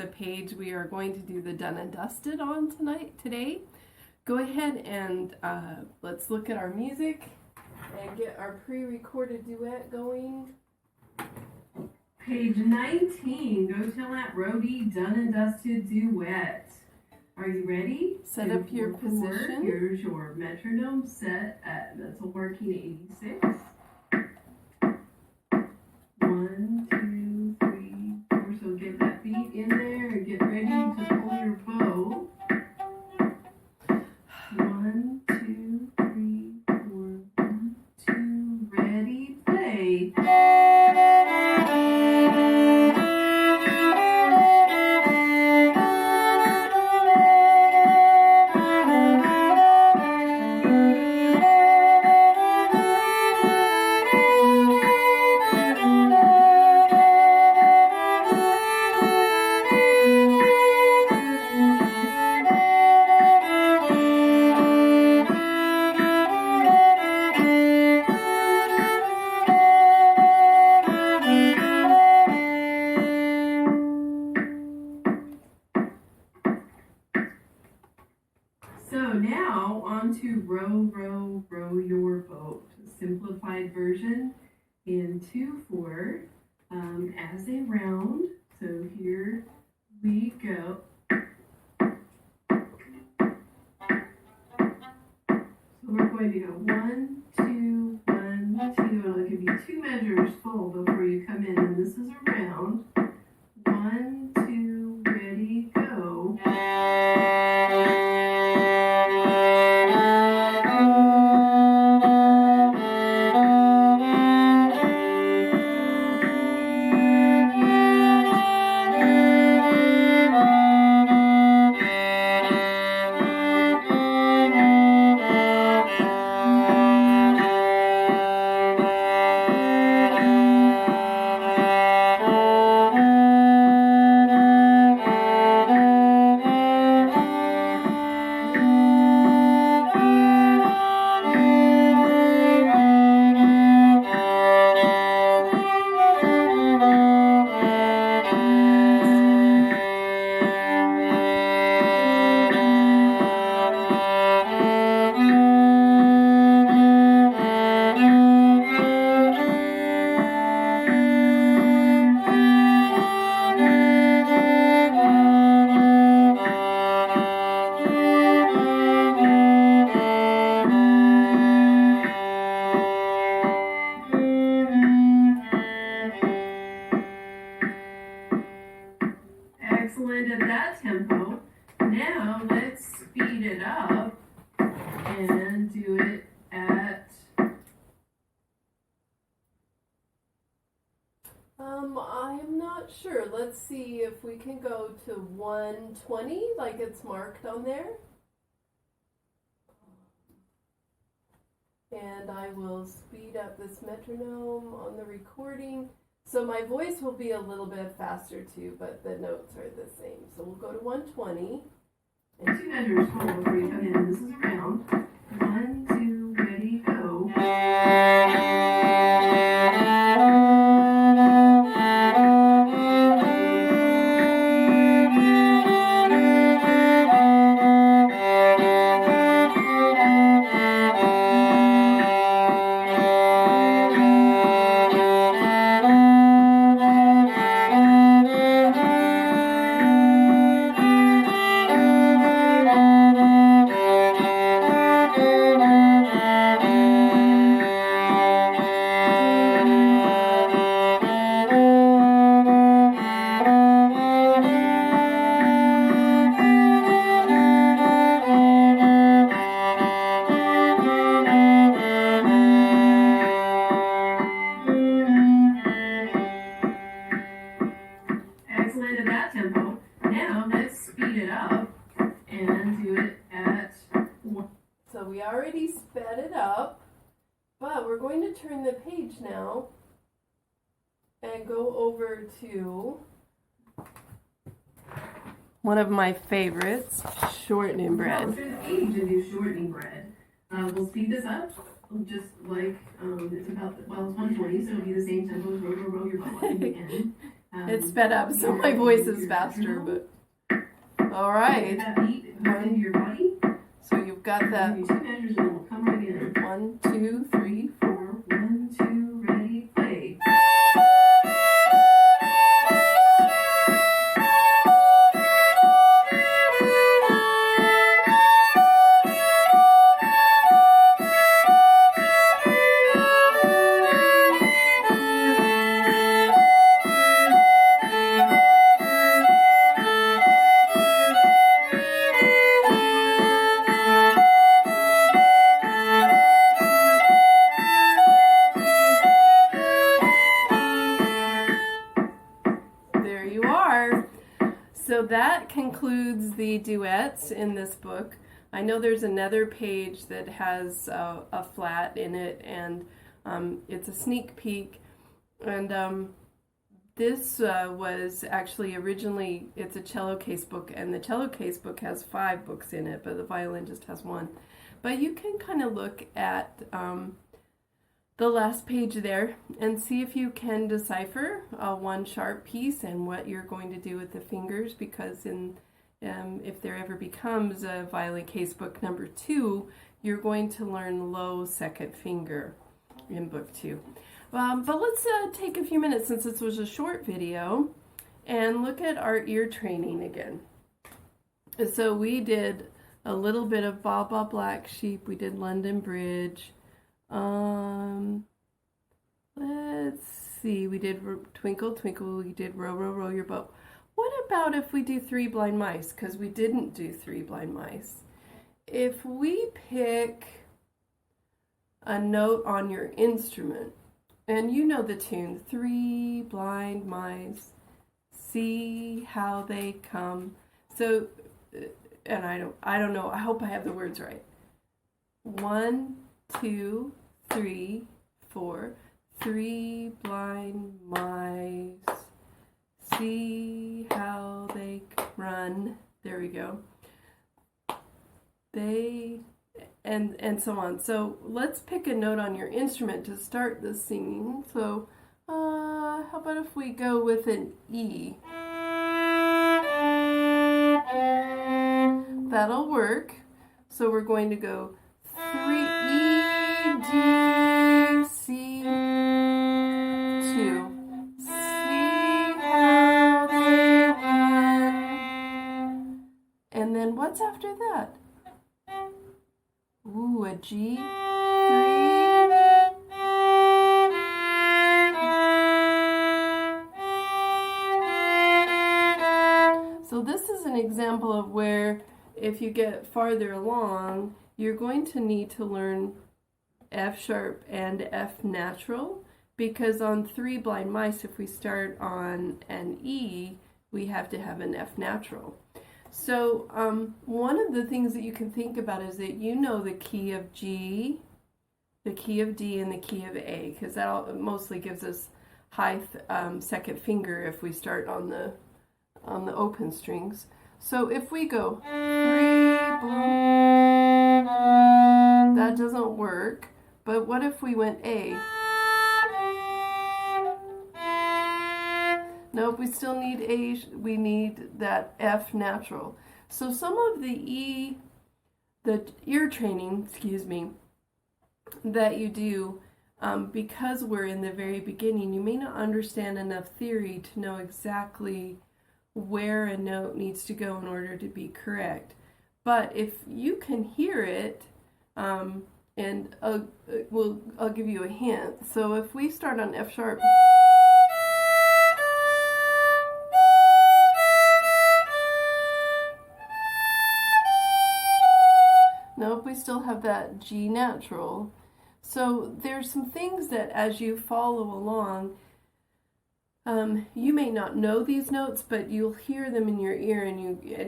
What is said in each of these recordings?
the page we are going to do the done and dusted on today. Go ahead and let's look at our music and get our pre-recorded duet going. Page 19, Go Tell Aunt Rhody, Done and Dusted Duet. Are you ready? Set up your position. Here's your metronome set at mental working 86. 1, 2, 3, 4. So get that beat in there and get ready to pull your bow. 1, 2, 3, 4. 1, 2. Ready, play. So now on to Row, Row, Row Your Boat, simplified version in 2/4 as a round. So here we go. So we're going to go 1, 2, 1, 2, and I'll give you 2 measures full before you come in, and this is a round. 1, 2, ready, go. Excellent at that tempo. Now let's speed it up and do it at I'm not sure. Let's see if we can go to 120 like it's marked on there. And I will speed up this metronome on the recording. So my voice will be a little bit faster too, but the notes are the same. So we'll go to 120. And 2 measures full before you come in. This is a round. 1, 2, ready, go. Excellent at that tempo. Now let's speed it up and do it at 1. So we already sped it up, but we're going to turn the page now and go over to one of my favorites, shortening bread. We'll turn the page and do shortening bread. We'll speed this up just like it's about, well, it's 120, so it'll be the same tempo as row, row, row your boat at the end. It's sped up, so my voice is faster, but all right. So you've got that. 1, 2, 3, 4. 1, 2, ready, play. So that concludes the duets in this book. I know there's another page that has a flat in it, and it's a sneak peek. And this was actually originally, it's a cello case book, and the cello case book has 5 books in it, but the violin just has 1. But you can kind of look at the last page there and see if you can decipher one sharp piece and what you're going to do with the fingers, because if there ever becomes a Violin Case book number 2, you're going to learn low second finger in book 2. But let's take a few minutes, since this was a short video, and look at our ear training again. So we did a little bit of Baa Baa Black Sheep, we did London Bridge. Let's see, we did Twinkle Twinkle, we did Row Row Row Your Boat. What about if we do 3 Blind Mice? Because we didn't do 3 Blind Mice. If we pick a note on your instrument, and you know the tune, 3 blind mice, see how they come. So, and I don't know, I hope I have the words right. 1, 2, 3, 4. 3 blind mice, see how they run. There we go. They, and so on. So let's pick a note on your instrument to start the singing. So how about if we go with an E? That'll work. So we're going to go 3 E, G, C, 2. See how they run. And then what's after that? Ooh, a G, 3. So this is an example of where if you get farther along, you're going to need to learn F sharp and F natural, because on 3 Blind Mice, if we start on an E, we have to have an F natural. So one of the things that you can think about is that you know the key of G, the key of D, and the key of A, because that mostly gives us high second finger if we start on the open strings. So if we go 3, that doesn't work. But what if we went A? Nope, we still need A, we need that F natural. So some of the ear training, that you do, because we're in the very beginning, you may not understand enough theory to know exactly where a note needs to go in order to be correct. But if you can hear it, and I'll give you a hint. So if we start on F sharp, nope, we still have that G natural. So there's some things that as you follow along, you may not know these notes, but you'll hear them in your ear, and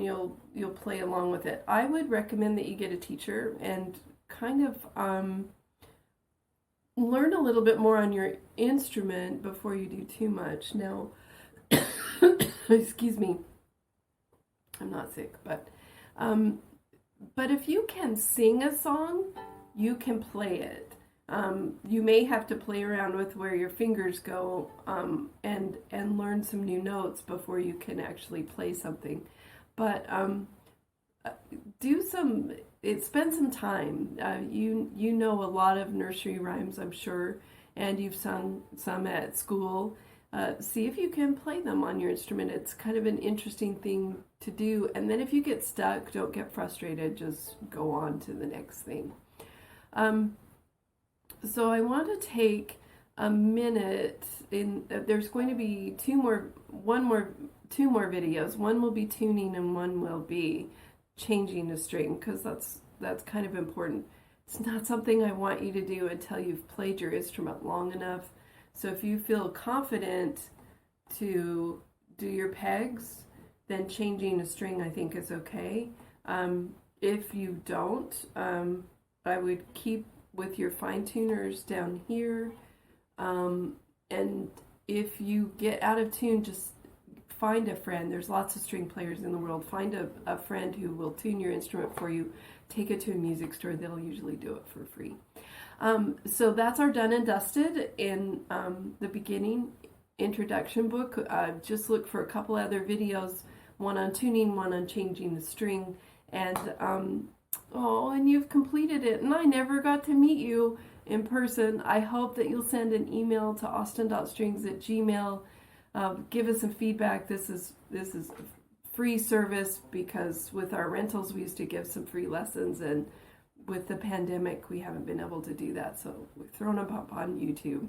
you'll play along with it. I would recommend that you get a teacher and kind of learn a little bit more on your instrument before you do too much. Now, excuse me, I'm not sick, but if you can sing a song, you can play it. You may have to play around with where your fingers go and learn some new notes before you can actually play something. But spend some time. You know a lot of nursery rhymes, I'm sure, and you've sung some at school. See if you can play them on your instrument. It's kind of an interesting thing to do. And then if you get stuck, don't get frustrated. Just go on to the next thing. So I want to take a minute. There's going to be two more videos. One will be tuning and one will be changing the string, because that's kind of important. It's not something I want you to do until you've played your instrument long enough. So if you feel confident to do your pegs, then changing a string I think is okay. If you don't, I would keep with your fine tuners down here. And if you get out of tune, just find a friend. There's lots of string players in the world. Find a friend who will tune your instrument for you. Take it to a music store. They'll usually do it for free. So that's our done and dusted in the beginning introduction book. Just look for a couple other videos, one on tuning, one on changing the string, and and you've completed it, and I never got to meet you in person. I hope that you'll send an email to austin.strings@gmail. Give us some feedback. This is a free service, because with our rentals we used to give some free lessons, and with the pandemic we haven't been able to do that, so we've thrown them up on YouTube.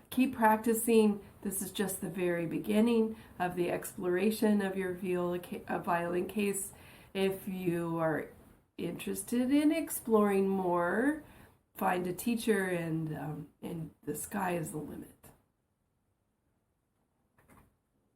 Keep practicing. This is just the very beginning of the exploration of your violin case. If you are interested in exploring more, find a teacher, and the sky is the limit.